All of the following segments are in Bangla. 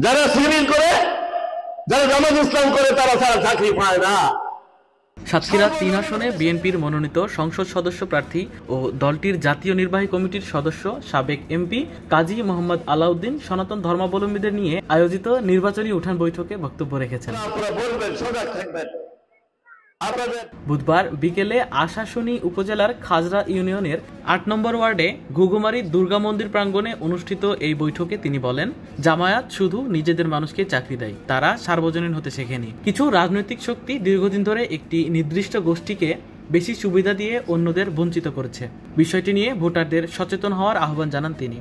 যারা শিবির করে, যারা জামাত ইসলাম করে, তারা ছাড়া চাকরি পায় না। সাতক্ষীরা ৩ আসনে বিএনপির মনোনীত সংসদ সদস্য প্রার্থী ও দলটির জাতীয় নির্বাহী কমিটির সদস্য সাবেক এমপি কাজী মোহাম্মদ আলাউদ্দিন সনাতন ধর্মাবলম্বীদের নিয়ে আয়োজিত নির্বাচনী উঠান বৈঠকে বক্তব্য রেখেছেন। বুধবার বিকেলে আশাশুনি উপজেলার খাজরা ইউনিয়নের ৮ নম্বর ওয়ার্ডে ঘুঘুমারি দুর্গা মন্দির প্রাঙ্গণে অনুষ্ঠিত এই বৈঠকে তিনি বলেন, জামায়াত শুধু নিজেদের মানুষকে চাকরি দেয়, তারা সার্বজনীন হতে শেখেনি। কিছু রাজনৈতিক শক্তি দীর্ঘদিন ধরে একটি নির্দিষ্ট গোষ্ঠীকে বেশি সুবিধা দিয়ে অন্যদের বঞ্চিত করেছে। বিষয়টি নিয়ে ভোটারদের সচেতন হওয়ার আহ্বান জানান তিনি।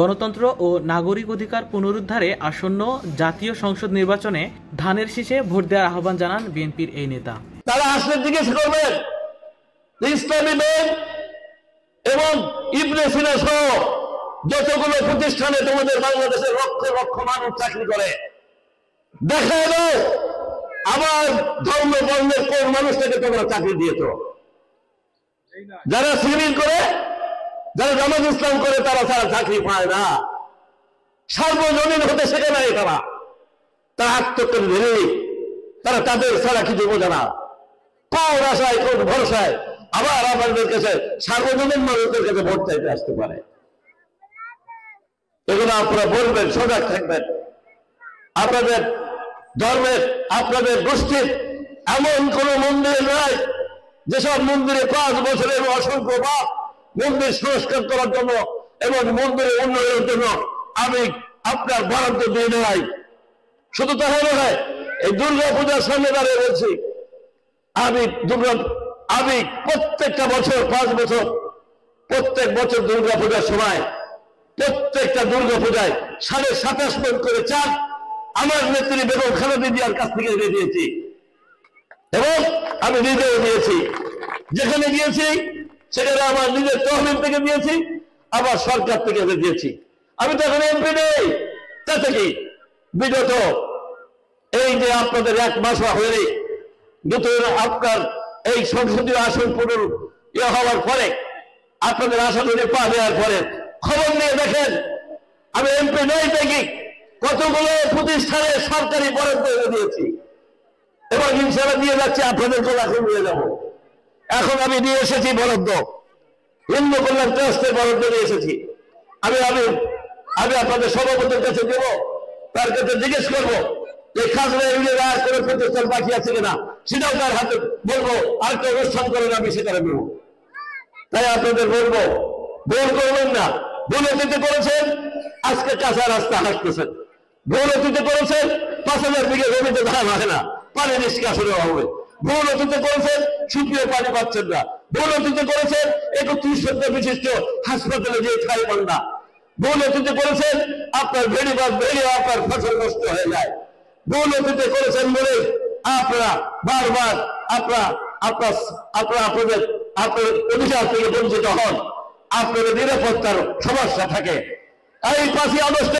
গণতন্ত্র ও নাগরিক অধিকার পুনরুদ্ধারে আসন্ন জাতীয় সংসদ নির্বাচনে ধানের শীষে ভোট দেওয়ার আহ্বান জানান বিএনপির এই নেতা। তারা আসলে জিজ্ঞেস করবেন ইসলামী ব্যাংক এবং ইবনে সিনা সহ যতগুলো প্রতিষ্ঠানে তোমাদের বাংলাদেশের লক্ষ লক্ষ মানুষ চাকরি করে, দেখা গেল আবার ধর্ম বর্ণের কোন মানুষটাকে তোমরা চাকরি দিয়েছ? যারা শিবির করে, যারা জামাত ইসলাম করে, তারা ছাড়া চাকরি পায় না। সার্বজনীন হতে শেখে নাই তারা। তারা আত্মকেন্দ্রিক, তারা তাদের ছাড়া কিছু বোঝে না। কোন আশায়, কোন ভরসায় আবার আমাদের কাছে সার্বজনীন মানুষদের কাছে ভোট চাইতে আসতে পারে? এগুলো আপনারা বলবেন, সজাগ থাকবেন। আপনাদের ধর্মের, আপনাদের গোষ্ঠীর এমন কোন মন্দির নাই যেসব মন্দিরে 5 বছরের অসংখ্য বাপ মন্দির সংস্কার করার জন্য এবং মন্দিরের উন্নয়নের জন্য আমি আপনার বরাদ্দ দিয়ে নেই। শুধু তাহলে নয়, এই দুর্গা পূজার সামনে দাঁড়িয়ে বলছি, আমি প্রত্যেকটা বছর 5 বছর প্রত্যেক বছর দুর্গা পূজার সময় প্রত্যেকটা দুর্গা পূজায় 27.5 মণ করে চাল আমার নেত্রী বেগম খালেদা জিয়ার কাছ থেকে এনে দিয়েছি এবং আমি নিজেও দিয়েছি। যেখানে দিয়েছি সেখানে আমার নিজের তহবিল থেকে দিয়েছি, আবার সরকার থেকে দিয়েছি। আমি তো এখন এমপি নেই, তাতে কি বিগত এই যে আপনাদের 1 মাস হয়ে নতুন আপনার এই সংসদীয় আসন পুনর হওয়ার পরে, আপনাদের আসনে পা দেওয়ার পরে খবর নিয়ে দেখেন আমি এমপি নই দেখি কতগুলো প্রতিষ্ঠানে সরকারি বরাদ্দ দিয়েছি এবং ইনশাআল্লাহ দিয়ে যাচ্ছি। আপনাদের এখন নিয়ে যাব। এখন আমি নিয়ে এসেছি বরাদ্দ, হিন্দু কল্যাণ ট্রাস্টের বরাদ্দ নিয়ে এসেছি। আমি আপনাদের সভাপতির কাছে দেব, তার কাছে জিজ্ঞেস করবো যে খাজনা ইউনিয়ন আর কোনো প্রতিষ্ঠান বাকি আছে কিনা, সেটাও তার হাতে বলবো। আরেকটা অনুষ্ঠান করেন, আমি সেখানে নেব। তাই আপনাদের বলবো, ভুল করবেন না। ভুল অতীতে করেছেন, আজকে কাঁচা রাস্তা হাঁটতেছেন। ভুল অতীতে করেছেন, 5,000 বিঘা জমিতে ধান হয় না, পানি নিষ্কাশনে হবে। ভুল অতীতে করেছেন, সুপ্রিয় পানি পাচ্ছেন না। ভুল অতীতে করেছেন, 31 শয্যা বিশিষ্ট হাসপাতালে যে ঠাই পান না। ভুল অতীতে করেছেন, আপনার ভেড়িবাদ ভেড়ে আপনার ফসল নষ্ট হয়ে যায়। ভুল অতীতে করেছেন বলে আপনারা বারবার আপনাদের অধিকার থেকে বঞ্চিত হন, আপনাদের নিরাপত্তার সমস্যা থাকে। এই 5ই আগস্টে